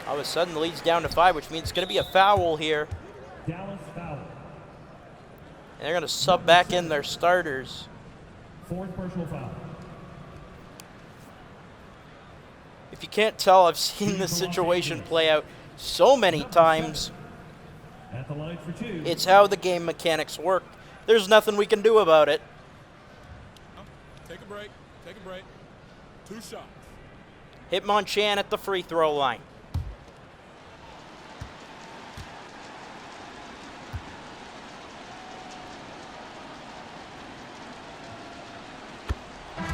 S1: All of a sudden, the lead's down to 5, which means it's going to be a foul here.
S3: Dallas foul.
S1: And they're going to sub back in their starters.
S3: 4th personal foul.
S1: If you can't tell, I've seen this situation play out so many times.
S3: At the line for 2.
S1: It's how the game mechanics work. There's nothing we can do about it.
S4: Take a break. Take a break. 2 shots.
S1: Hitmonchan at the free throw line.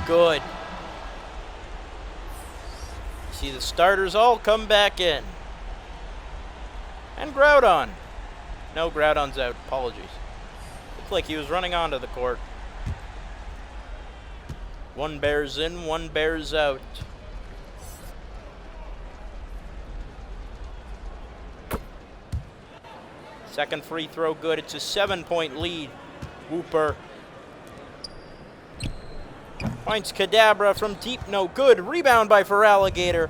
S1: Good. See the starters all come back in. And Groudon. No, Groudon's out. Apologies. Looked like he was running onto the court. One bears in, one bears out. Second free throw good. It's a 7-point lead. Whooper finds Kadabra from deep, no good. Rebound by Feraligatr.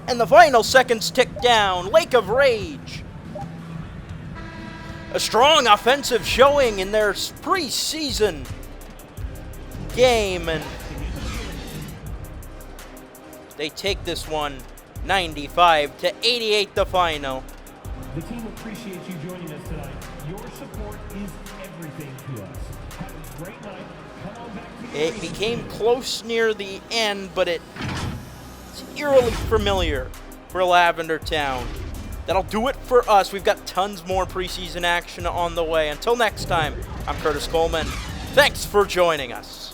S1: And the final seconds tick down. Lake of Rage. A strong offensive showing in their preseason game, and they take this one 95-88 the final.
S3: The team appreciates you joining us tonight. Your support is everything to us. Have a great night. Come on back to
S1: It became close near the end, but it's eerily familiar for Lavender Town. That'll do it for us. We've got tons more preseason action on the way. Until next time, I'm Curtis Coleman. Thanks for joining us.